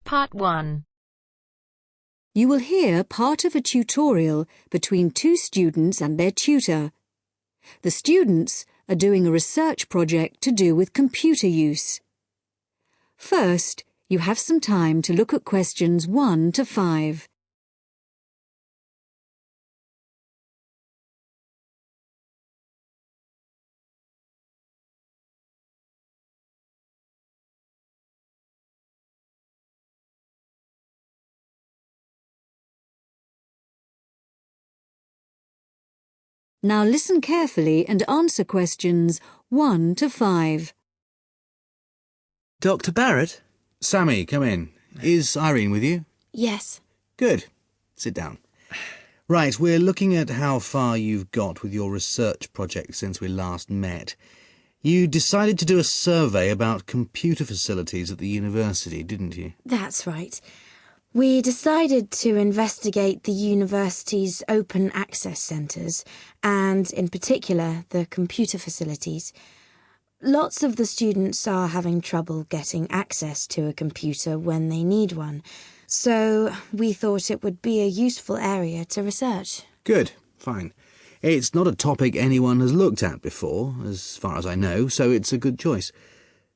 Part 1. You will hear part of a tutorial between two students and their tutor. The students are doing a research project to do with computer use. First, you have some time to look at questions 1 to 5. Now listen carefully and answer questions 1 to 5. Dr. Barrett? Sammy, come in. Is Irene with you? Yes. Good. Sit down. Right, we're looking at how far you've got with your research project since we last met. You decided to do a survey about computer facilities at the university, didn't you? That's right. We decided to investigate the university's open access centres and, in particular, the computer facilities. Lots of the students are having trouble getting access to a computer when they need one, so we thought it would be a useful area to research. Good, fine. It's not a topic anyone has looked at before, as far as I know, so it's a good choice.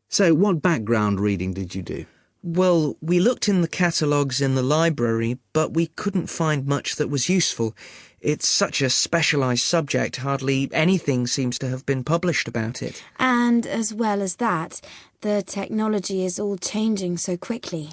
So, what background reading did you do? Well, we looked in the catalogues in the library, but we couldn't find much that was useful. It's such a specialised subject, hardly anything seems to have been published about it. And as well as that, the technology is all changing so quickly.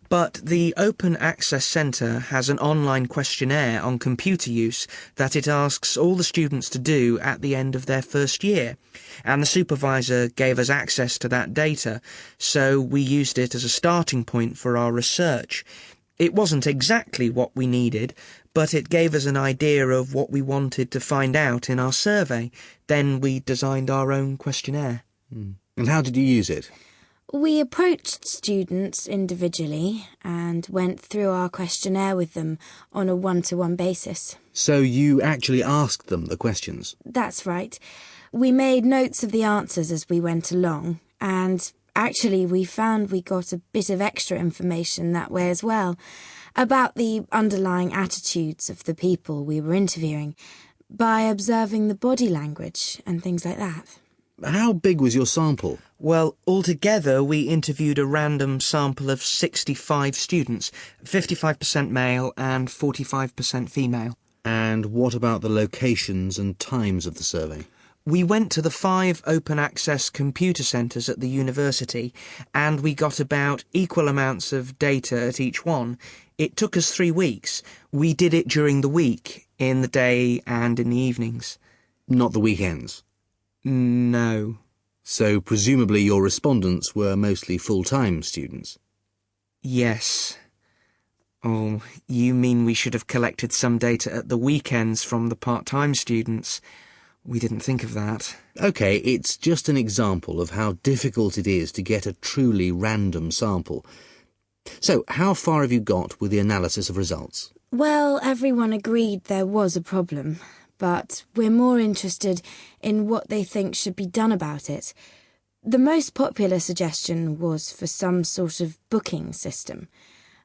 But the Open Access Centre has an online questionnaire on computer use that it asks all the students to do at the end of their first year, and the supervisor gave us access to that data, so we used it as a starting point for our research. It wasn't exactly what we needed, but it gave us an idea of what we wanted to find out in our survey. Then we designed our own questionnaire. And how did you use it? We approached students individually and went through our questionnaire with them on a one-to-one basis. So you actually asked them the questions? That's right. We made notes of the answers as we went along, and actually we found we got a bit of extra information that way as well, about the underlying attitudes of the people we were interviewing, by observing the body language and things like that. How big was your sample? Well, altogether we interviewed a random sample of 65 students, 55% male and 45% female. And what about the locations and times of the survey? We went to the 5 open access computer centres at the university, and we got about equal amounts of data at each one. It took us 3 weeks. We did it during the week, in the day and in the evenings. Not the weekends? No. So presumably your respondents were mostly full-time students? Yes. Oh, you mean we should have collected some data at the weekends from the part-time students? We didn't think of that. OK, it's just an example of how difficult it is to get a truly random sample. So, how far have you got with the analysis of results? Well, everyone agreed there was a problem, but we're more interested in what they think should be done about it. The most popular suggestion was for some sort of booking system.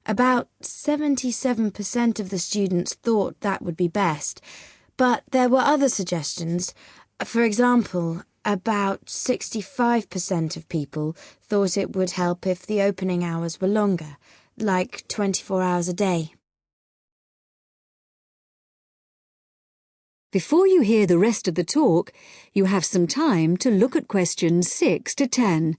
About 77% of the students thought that would be best, but there were other suggestions. For example, about 65% of people thought it would help if the opening hours were longer, like 24 hours a day. Before you hear the rest of the talk, you have some time to look at questions 6 to 10.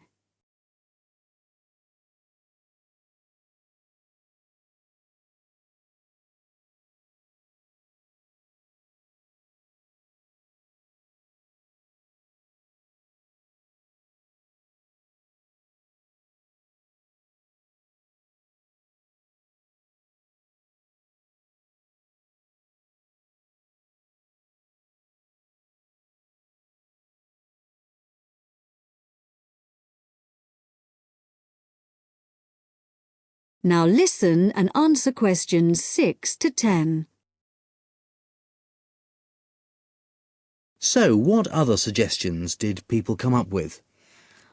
Now listen and answer questions 6 to 10. So, what other suggestions did people come up with?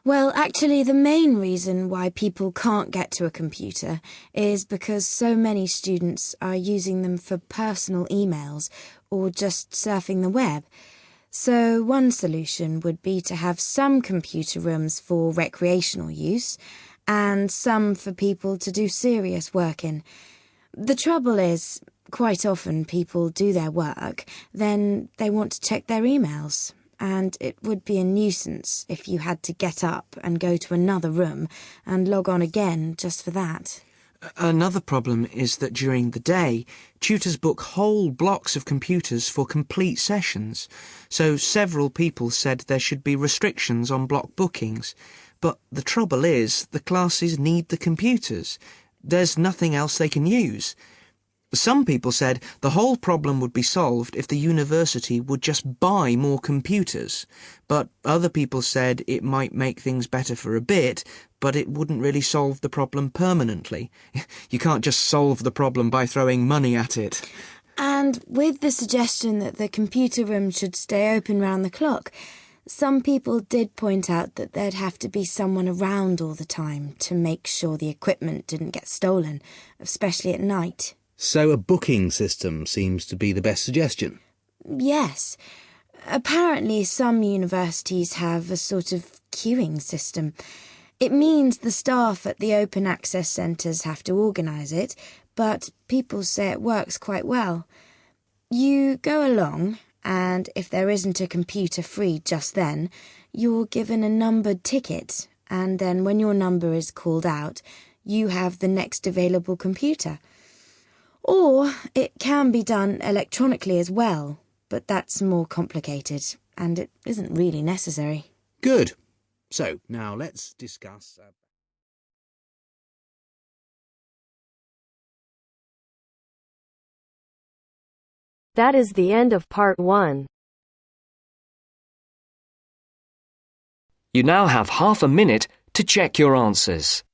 Well, actually, the main reason why people can't get to a computer is because so many students are using them for personal emails or just surfing the web. So one solution would be to have some computer rooms for recreational use and some for people to do serious work in. The trouble is, quite often people do their work, then they want to check their emails. And it would be a nuisance if you had to get up and go to another room and log on again just for that. Another problem is that during the day, tutors book whole blocks of computers for complete sessions, so several people said there should be restrictions on block bookings. But the trouble is, the classes need the computers. There's nothing else they can use. Some people said the whole problem would be solved if the university would just buy more computers, but other people said it might make things better for a bit, but it wouldn't really solve the problem permanently. You can't just solve the problem by throwing money at it. And with the suggestion that the computer room should stay open round the clock, some people did point out that there'd have to be someone around all the time to make sure the equipment didn't get stolen, especially at night. So a booking system seems to be the best suggestion. Yes. Apparently some universities have a sort of queuing system. It means the staff at the open access centres have to organise it, but people say it works quite well. You go along, and if there isn't a computer free just then, you're given a numbered ticket, and then when your number is called out, you have the next available computer. Or it can be done electronically as well, but that's more complicated, and it isn't really necessary. Good. So, now let's discuss... That is the end of part 1. You now have half a minute to check your answers.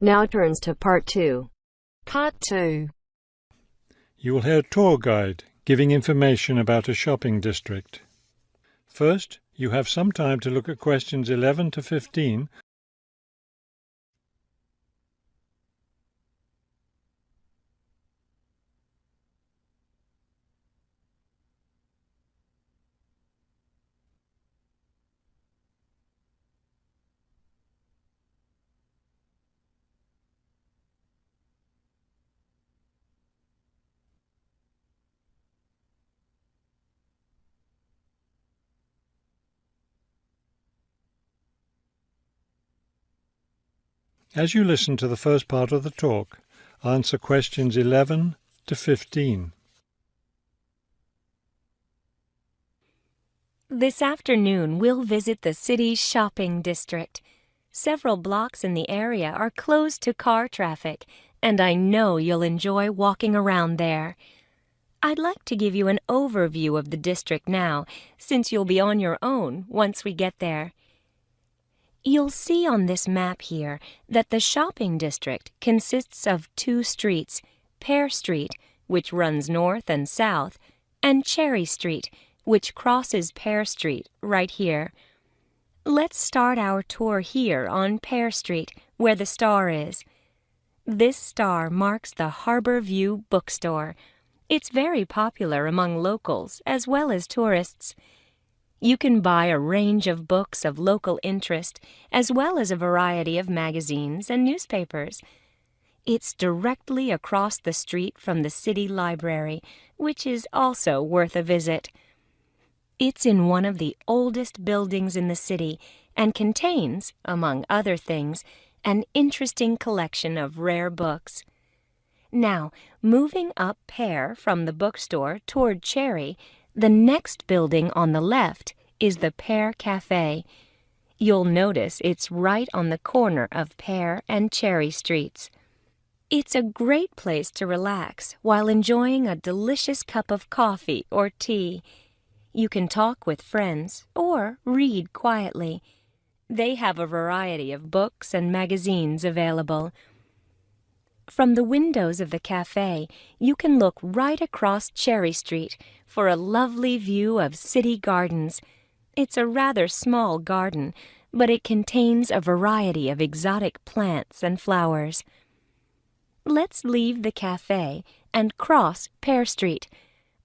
Now turns to part 2. Part 2. You will hear a tour guide giving information about a shopping district. First, you have some time to look at questions 11 to 15. As you listen to the first part of the talk, answer questions 11 to 15. This afternoon, we'll visit the city's shopping district. Several blocks in the area are closed to car traffic, and I know you'll enjoy walking around there. I'd like to give you an overview of the district now, since you'll be on your own once we get there. You'll see on this map here that the shopping district consists of 2 streets, Pear Street, which runs north and south, and Cherry Street, which crosses Pear Street right here. Let's start our tour here on Pear Street, where the star is. This star marks the Harbor View bookstore. It's very popular among locals as well as tourists. You can buy a range of books of local interest, as well as a variety of magazines and newspapers. It's directly across the street from the city library, which is also worth a visit. It's in one of the oldest buildings in the city and contains, among other things, an interesting collection of rare books. Now, moving up Pear from the bookstore toward Cherry, the next building on the left is the Pear Cafe. You'll notice it's right on the corner of Pear and Cherry Streets. It's a great place to relax while enjoying a delicious cup of coffee or tea. You can talk with friends or read quietly. They have a variety of books and magazines available. From the windows of the cafe, you can look right across Cherry Street for a lovely view of city gardens. It's a rather small garden, but it contains a variety of exotic plants and flowers. Let's leave the cafe and cross Pear Street.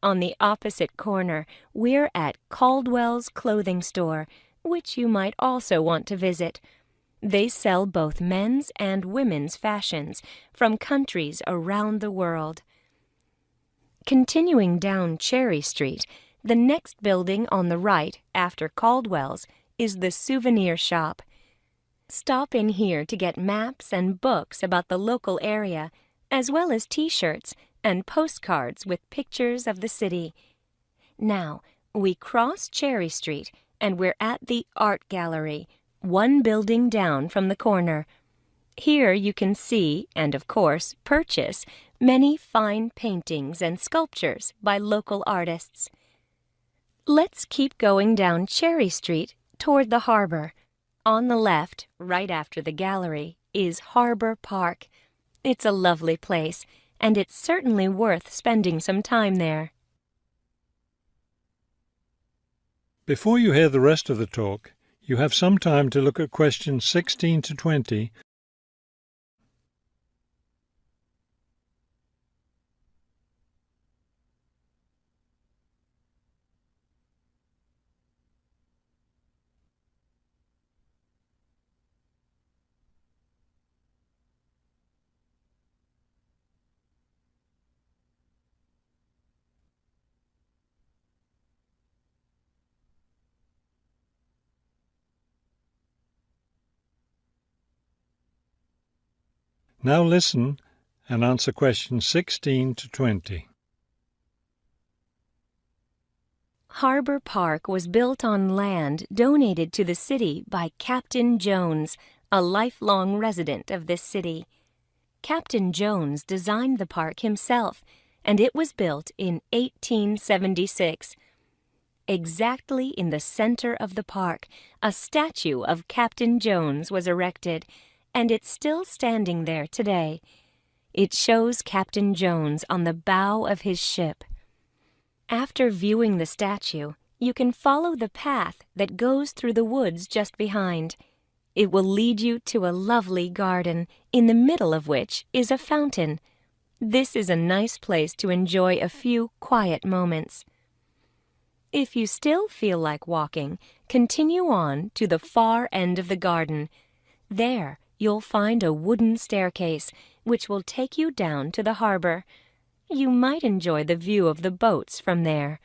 On the opposite corner, we're at Caldwell's clothing store, which you might also want to visit. They sell both men's and women's fashions from countries around the world. Continuing down Cherry Street, the next building on the right after Caldwell's is the souvenir shop. Stop in here to get maps and books about the local area, as well as t-shirts and postcards with pictures of the city. Now, we cross Cherry Street and we're at the Art Gallery, one building down from the corner. Here you can see and, of course, purchase many fine paintings and sculptures by local artists. Let's keep going down Cherry Street toward the harbor. On the left, right after the gallery, is Harbor Park. It's a lovely place, and it's certainly worth spending some time there. Before you hear the rest of the talk, you have some time to look at questions 16 to 20. Now listen and answer questions 16 to 20. Harbor Park was built on land donated to the city by Captain Jones, a lifelong resident of this city. Captain Jones designed the park himself, and it was built in 1876. Exactly in the center of the park, a statue of Captain Jones was erected, and it's still standing there today. It shows Captain Jones on the bow of his ship. After viewing the statue, you can follow the path that goes through the woods just behind. It will lead you to a lovely garden, in the middle of which is a fountain. This is a nice place to enjoy a few quiet moments. If you still feel like walking, continue on to the far end of the garden. There, you'll find a wooden staircase, which will take you down to the harbor. You might enjoy the view of the boats from there.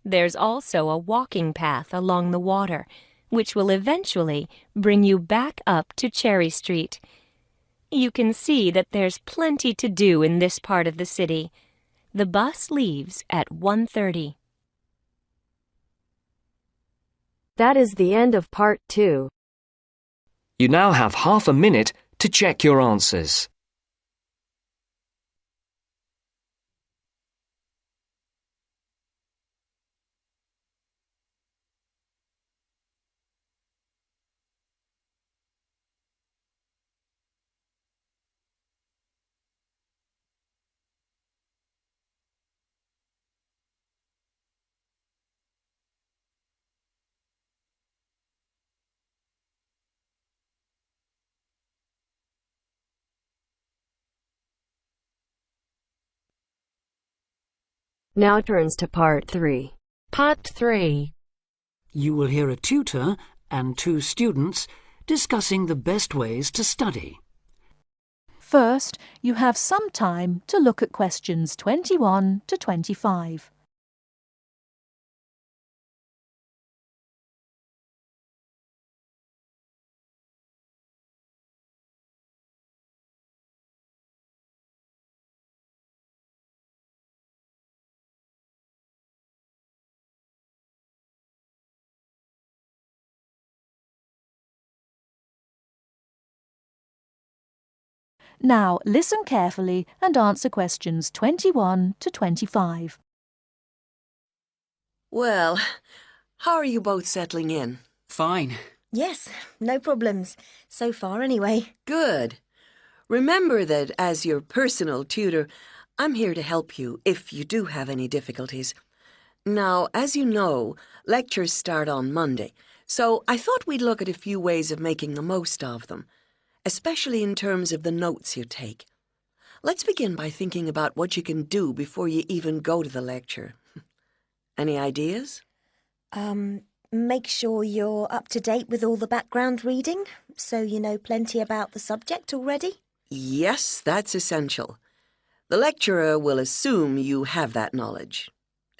There's also a walking path along the water, which will eventually bring you back up to Cherry Street. You can see that there's plenty to do in this part of the city. The bus leaves at 1:30. That is the end of part 2. You now have half a minute to check your answers. Now turns to part 3. Part 3. You will hear a tutor and 2 students discussing the best ways to study. First, you have some time to look at questions 21 to 25. Now listen carefully and answer questions 21 to 25. Well, how are you both settling in? Fine. Yes, no problems. So far, anyway. Good. Remember that as your personal tutor, I'm here to help you if you do have any difficulties. Now, as you know, lectures start on Monday, so I thought we'd look at a few ways of making the most of them, especially in terms of the notes you take. Let's begin by thinking about what you can do before you even go to the lecture. Any ideas? Make sure you're up to date with all the background reading, so you know plenty about the subject already. Yes, that's essential. The lecturer will assume you have that knowledge.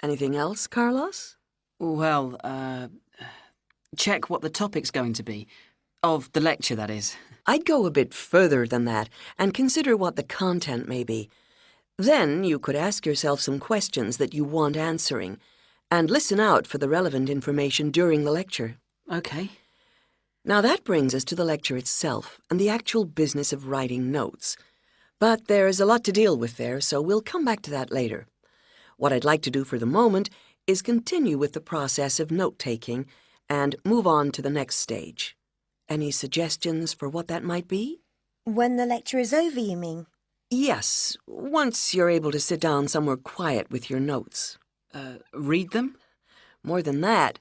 Anything else, Carlos? Well, check what the topic's going to be. Of the lecture, that is. I'd go a bit further than that and consider what the content may be. Then you could ask yourself some questions that you want answering and listen out for the relevant information during the lecture. OK. Now that brings us to the lecture itself and the actual business of writing notes. But there's a lot to deal with there, so we'll come back to that later. What I'd like to do for the moment is continue with the process of note-taking and move on to the next stage. Any suggestions for what that might be? When the lecture is over, you mean? Yes, once you're able to sit down somewhere quiet with your notes. Read them? More than that,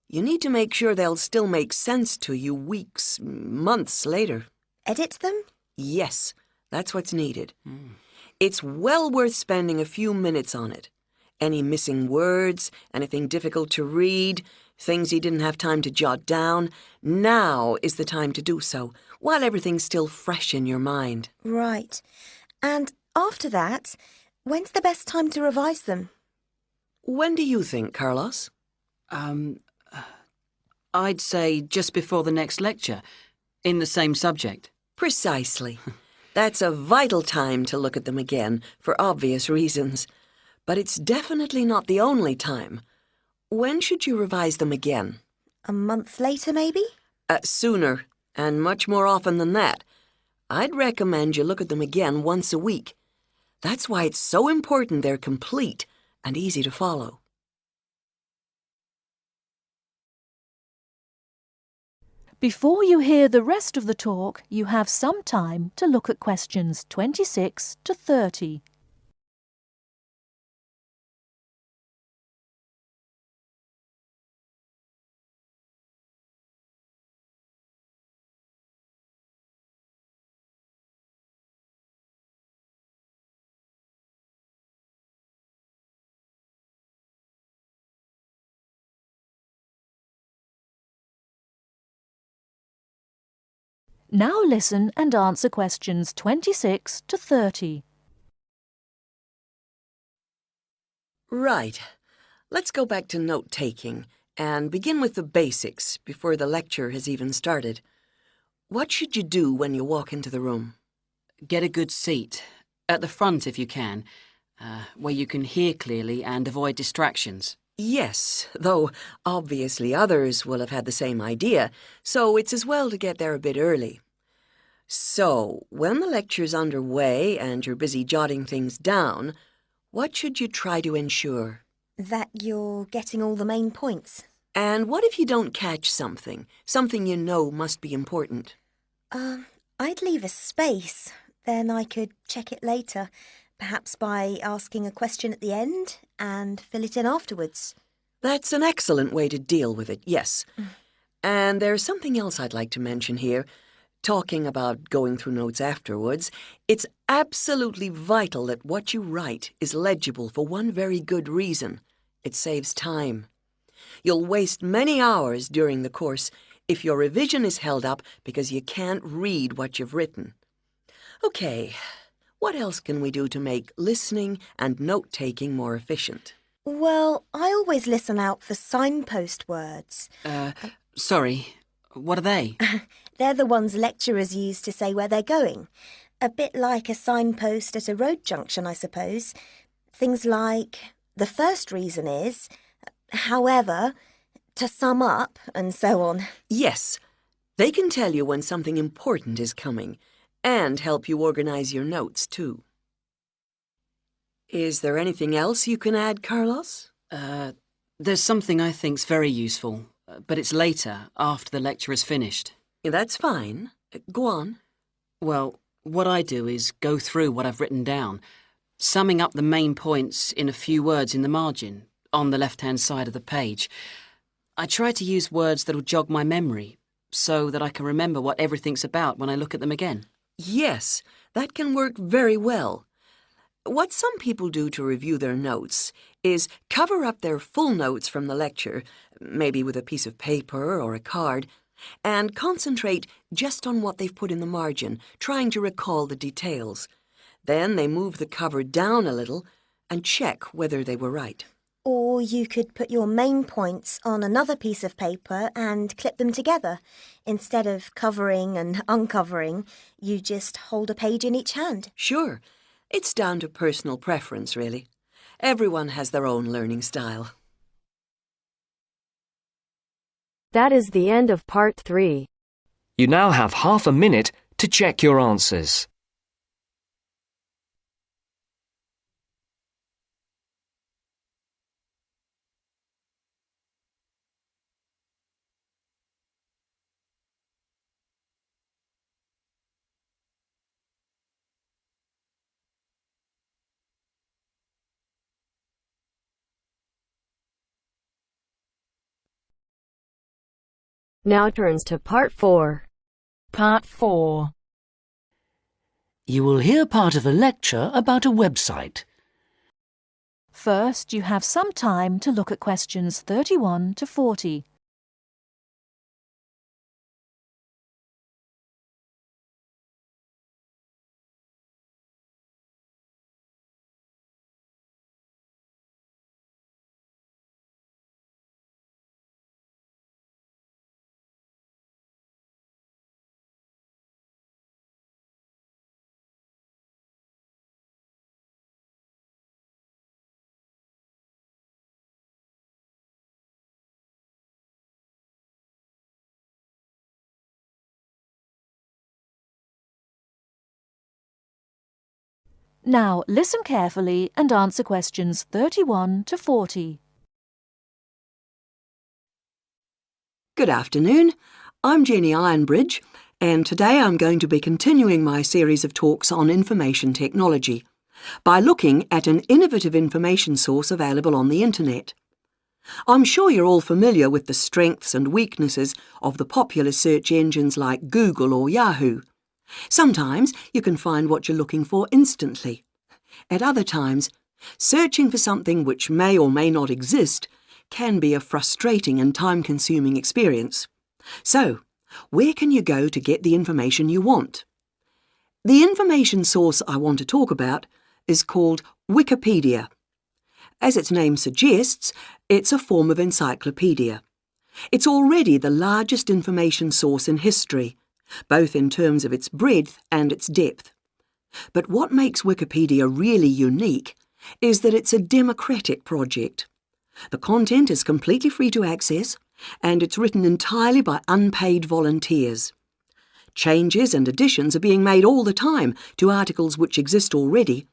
you need to make sure they'll still make sense to you weeks, months later. Edit them? Yes, that's what's needed. It's well worth spending a few minutes on it. Any missing words, anything difficult to read, things you didn't have time to jot down, now is the time to do so, while everything's still fresh in your mind. Right. And after that, when's the best time to revise them? When do you think, Carlos? I'd say just before the next lecture, in the same subject. Precisely. That's a vital time to look at them again, for obvious reasons. But it's definitely not the only time. When should you revise them again? A month later, maybe? Sooner, and much more often than that. I'd recommend you look at them again once a week. That's why it's so important they're complete and easy to follow. Before you hear the rest of the talk, you have some time to look at questions 26 to 30. Now listen and answer questions 26 to 30. Right. Let's go back to note-taking and begin with the basics before the lecture has even started. What should you do when you walk into the room? Get a good seat, at the front if you can, where you can hear clearly and avoid distractions. Yes, though obviously others will have had the same idea, so it's as well to get there a bit early. So, when the lecture's underway and you're busy jotting things down, what should you try to ensure? That you're getting all the main points. And what if you don't catch something you know must be important? I'd leave a space. Then I could check it later, perhaps by asking a question at the end and fill it in afterwards. That's an excellent way to deal with it, yes. And there's something else I'd like to mention here. Talking about going through notes afterwards, it's absolutely vital that what you write is legible for one very good reason. It saves time. You'll waste many hours during the course if your revision is held up because you can't read what you've written. Okay, what else can we do to make listening and note-taking more efficient? Well, I always listen out for signpost words. Sorry, what are they? They're the ones lecturers use to say where they're going. A bit like a signpost at a road junction, I suppose. Things like, the first reason is, however, to sum up, and so on. Yes, they can tell you when something important is coming, and help you organize your notes, too. Is there anything else you can add, Carlos? There's something I think's very useful, but it's later, after the lecture is finished. That's fine. Go on. Well, what I do is go through what I've written down, summing up the main points in a few words in the margin, on the left-hand side of the page. I try to use words that'll jog my memory, so that I can remember what everything's about when I look at them again. Yes, that can work very well. What some people do to review their notes is cover up their full notes from the lecture, maybe with a piece of paper or a card, and concentrate just on what they've put in the margin, trying to recall the details. Then they move the cover down a little and check whether they were right. Or you could put your main points on another piece of paper and clip them together. Instead of covering and uncovering, you just hold a page in each hand. Sure. It's down to personal preference, really. Everyone has their own learning style. That is the end of part 3. You now have half a minute to check your answers. Now turns to part 4. Part 4. You will hear part of a lecture about a website. First, you have some time to look at questions 31 to 40. Now, listen carefully and answer questions 31 to 40. Good afternoon. I'm Jenny Ironbridge, and today I'm going to be continuing my series of talks on information technology by looking at an innovative information source available on the internet. I'm sure you're all familiar with the strengths and weaknesses of the popular search engines like Google or Yahoo. Sometimes you can find what you're looking for instantly. At other times, searching for something which may or may not exist can be a frustrating and time-consuming experience. So, where can you go to get the information you want? The information source I want to talk about is called Wikipedia. As its name suggests, it's a form of encyclopedia. It's already the largest information source in history, both in terms of its breadth and its depth. But what makes Wikipedia really unique is that it's a democratic project. The content is completely free to access, and it's written entirely by unpaid volunteers. Changes and additions are being made all the time to articles which exist already,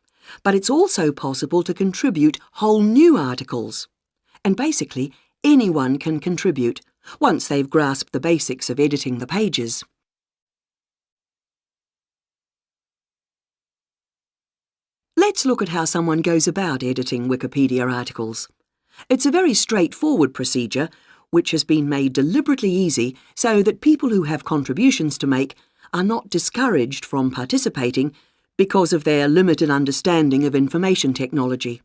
but it's also possible to contribute whole new articles. And basically, anyone can contribute, once they've grasped the basics of editing the pages. Let's look at how someone goes about editing Wikipedia articles. It's a very straightforward procedure, which has been made deliberately easy so that people who have contributions to make are not discouraged from participating because of their limited understanding of information technology.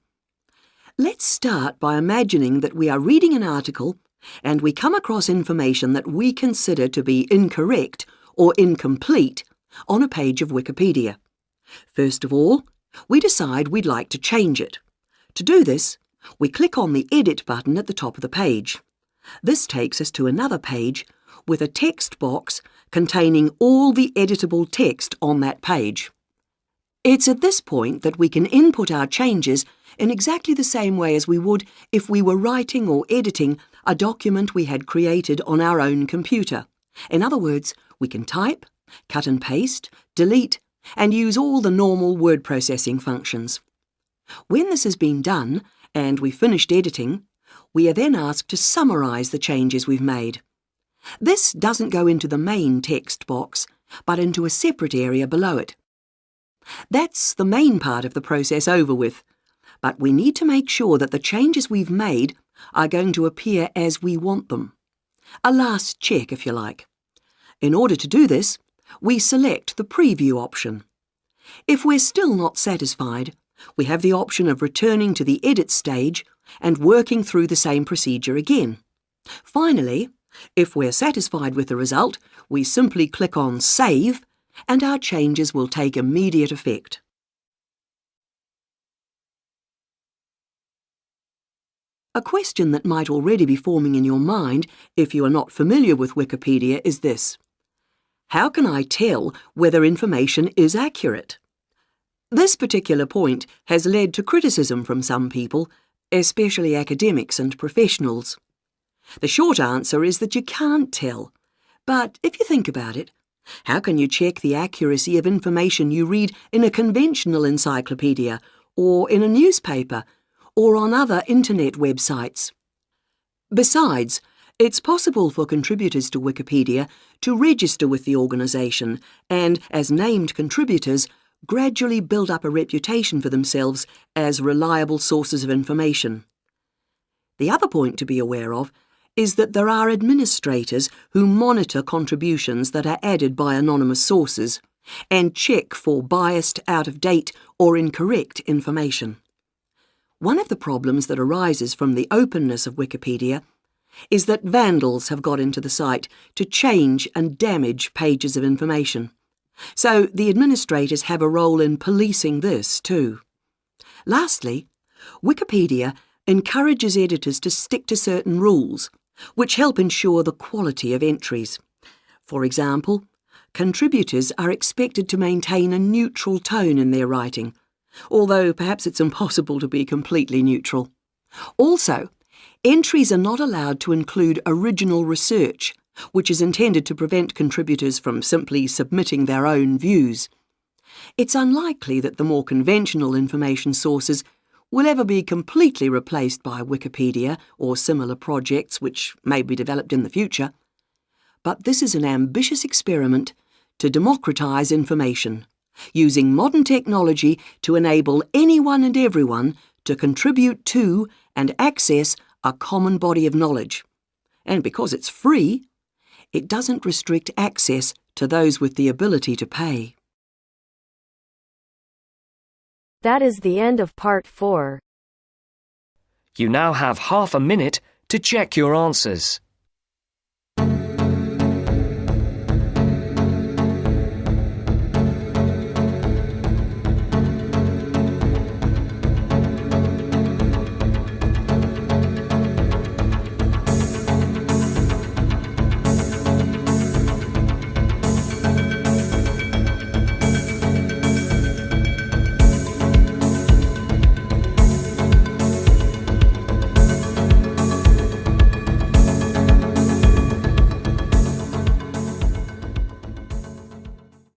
Let's start by imagining that we are reading an article and we come across information that we consider to be incorrect or incomplete on a page of Wikipedia. First of all, we decide we'd like to change it. To do this, we click on the Edit button at the top of the page. This takes us to another page with a text box containing all the editable text on that page. It's at this point that we can input our changes in exactly the same way as we would if we were writing or editing a document we had created on our own computer. In other words, we can type, cut and paste, delete, and use all the normal word processing functions. When this has been done, and we've finished editing, we are then asked to summarise the changes we've made. This doesn't go into the main text box, but into a separate area below it. That's the main part of the process over with, but we need to make sure that the changes we've made are going to appear as we want them. A last check, if you like. In order to do this, we select the preview option. If we're still not satisfied, we have the option of returning to the edit stage and working through the same procedure again. Finally, if we're satisfied with the result, we simply click on Save and our changes will take immediate effect. A question that might already be forming in your mind if you are not familiar with Wikipedia is this: how can I tell whether information is accurate? This particular point has led to criticism from some people, especially academics and professionals. The short answer is that you can't tell. But if you think about it, how can you check the accuracy of information you read in a conventional encyclopedia, or in a newspaper, or on other internet websites? Besides, it's possible for contributors to Wikipedia to register with the organisation and, as named contributors, gradually build up a reputation for themselves as reliable sources of information. The other point to be aware of is that there are administrators who monitor contributions that are added by anonymous sources and check for biased, out-of-date or incorrect information. One of the problems that arises from the openness of Wikipedia is that vandals have got into the site to change and damage pages of information. So the administrators have a role in policing this too. Lastly, Wikipedia encourages editors to stick to certain rules, which help ensure the quality of entries. For example, contributors are expected to maintain a neutral tone in their writing, although perhaps it's impossible to be completely neutral. Also, entries are not allowed to include original research, which is intended to prevent contributors from simply submitting their own views. It's unlikely that the more conventional information sources will ever be completely replaced by Wikipedia or similar projects which may be developed in the future. But this is an ambitious experiment to democratise information, using modern technology to enable anyone and everyone to contribute to and access a common body of knowledge. And because it's free, it doesn't restrict access to those with the ability to pay. That is the end of part 4. You now have half a minute to check your answers.